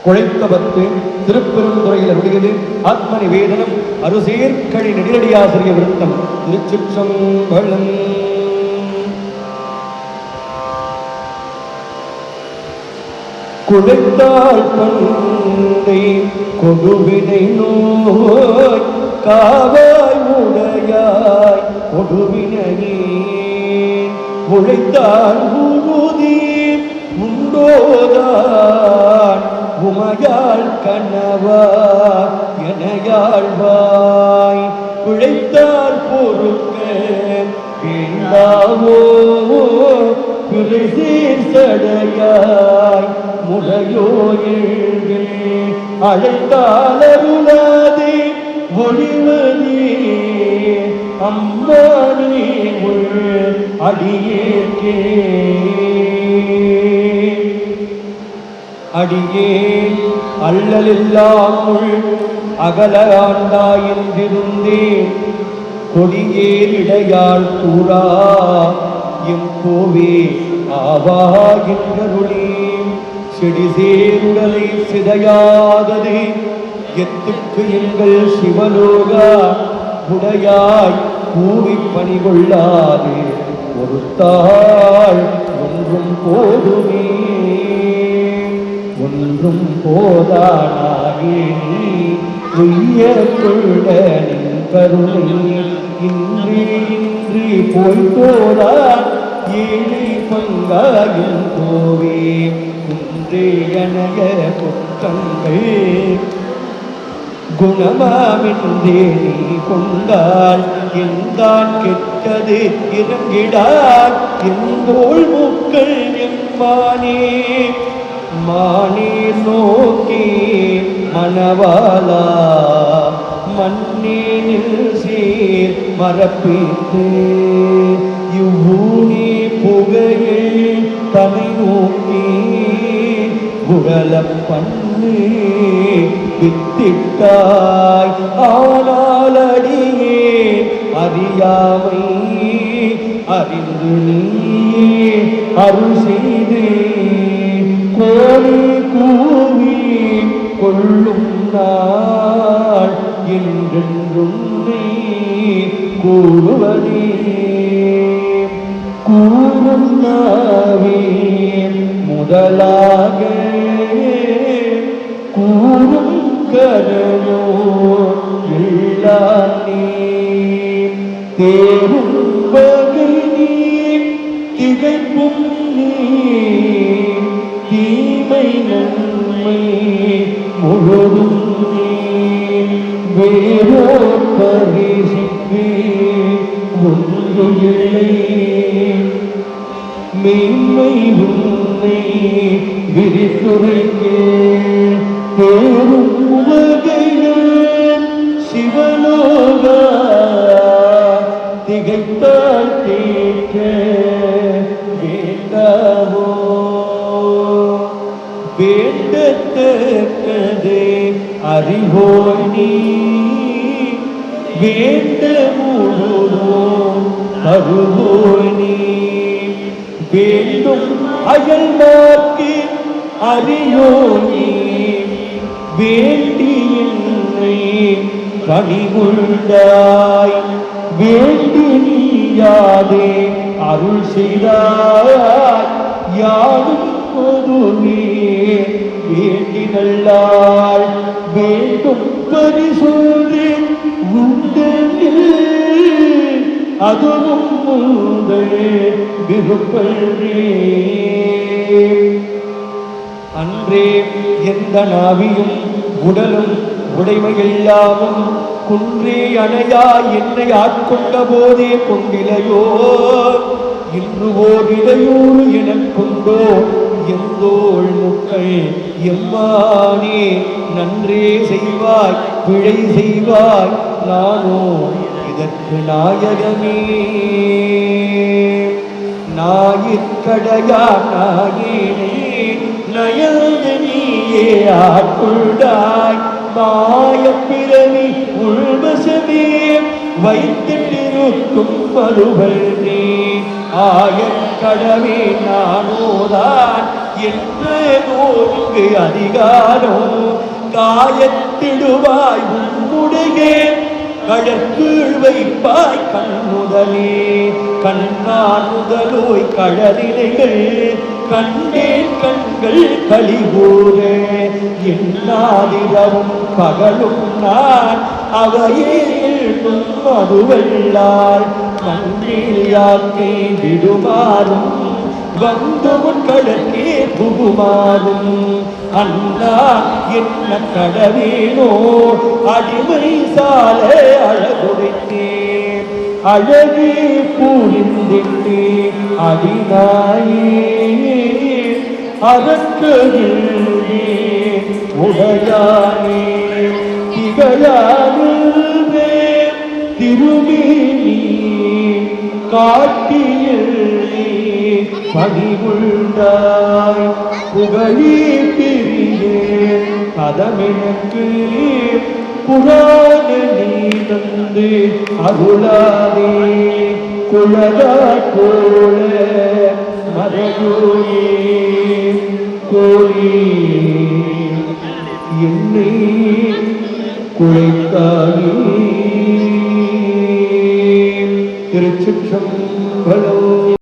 குழைத்தபத்து திருப்பெருந்துறையில் அருளியது ஆத்ம நிவேதனம் அருசேர்கழி நெடிலடியாசிரிய விருத்தம் திருச்சிற்றம்பலம். குழைத்தாள் பண்டை கொடுவினை நோய் காவாய் உடையாய் கொடுவினையே உழைத்தாள் உறுதி உண்டோதான் உமையாள் கணவா எனையாழ்வாய் பிழைத்தால் பொறுக்க வேண்டாவோ பிழைசீர் சடையாய் முறையோ எழுகே அழைத்தால் அருளாதே ஒளிவதே அம்மானே உள் அடியேற்கே அடியேன் அல்லலெல்லாம் அகல ஆண்டாயிருந்தேன் கொடியேர் இடையாள் கூறா எம் கோவே ஆவாகின்றருளே செடி சேருடலை சிதையாதது எத்துக்கு எங்கள் சிவலோகா உடையாய் கூவி பணிகொள்ளாது ஒருத்தாள் ஒன்றும் போதுமே ஒன்றும் போதானாகே உய்ய கொள்ள நின் கருணை இன்றி இன்றி போய்தோதா ஏழை பங்காயும் கோவே குன்றே அணைய குற்றங்கள் குணமாமின்றே நீ கொண்டால் எந்தான் கெட்டது இறங்கிடார் எந்தோள் மூக்கள் எம்மானே மானே நோக்கி மணவாளா மண்ணீனில் சீர் மரப்பித்து இவ்வூனே புகையில் தனை நோக்கி புகழ பண்ணு வித்திட்டாய் ஆனால் அடியே அறியாமை அறிந்து நீ அருள் செய்து கோழி கூவி கொள்ளும் நாள் என்றென்றும் நீ கூறுவதே கூறும் நாவே முதலாக கூறும் கரனோ எல்லா நீ தேரும் வகை நீ திகைப்பும் நீ தீமை நன்மை முழுதும் நீ வேறோ பரிசிப்பே ஒன்று இல்லை மெய்மை உன்னை விரித்துரைக்கே தேரும் உலகைகள் சிவலோகா திகைத்தால் கேட்க வேண்டாவோ வேண்டத்தக்கதே அறிவோய் நீ வேண்ட முழுதும் தருவோய் நீ வேண்டும் அயல் மார்க்கு அறியோனி வேண்டி என்னை கனிவுண்டாய் வேண்டி நீயாதே அருள் செய்தாய் யாரும் பொதுவே வேண்டி நல்லாள் வேண்டும் பரிசோதே உண்டனில் அதுவும் முந்தைய விருப்பன்றே அன்றே எந்த நாவியும் உடலும் உடைமையெல்லாமும் குன்றே அணையா என்னை ஆட்கொண்ட போதே கொண்டிலையோ இன்று ஓர் இடையூறு எனக்கொண்டோ எந்தோள் முக்கள் எம்மானே நன்றே செய்வாய் பிழை செய்வாய் நானோ இதற்கு நாயகமே நாயிற்கடையா நாயேனே நயந்தனியே ஆட்கொண்டாய் மாயப்பிறவி உள்வசமே வைத்திட்டிருக்கும் மறுவல் நீ ஆயக்கடவே நானோதான் என்பதோங்கு அதிகாரம் காயத்திடுவாய் உன்னுடைய கடற்கீழ் வைப்பாய் கண்ணுதலே கண்ணான் முதலோய் கடலினைகள் கண்டேன் கண்கள் கழிகூற என்னாதிரவும் பகலும் நான் அவையே மதுவெல்லால் கண்ணில் யாக்கை விடுமாறும் வந்து உன் கடற்கே புகுமாறும் அண்ணா என்ன கடவேனோ அடிமை சால அழகுடைத்தேன் அழகே பூரிந்திட்டே அடிநாயே அரக்ககிலே உடையானே திகழானே திருமேனி காட்டியில் பணிவுண்டாய் புகழி பிரியே கதமெனக்கு புராண நீ தந்து அருளாதே குழகா போல மறையோயே கோரி என்னை குழைத்தாயே திருச்சிற்றம்பலம்.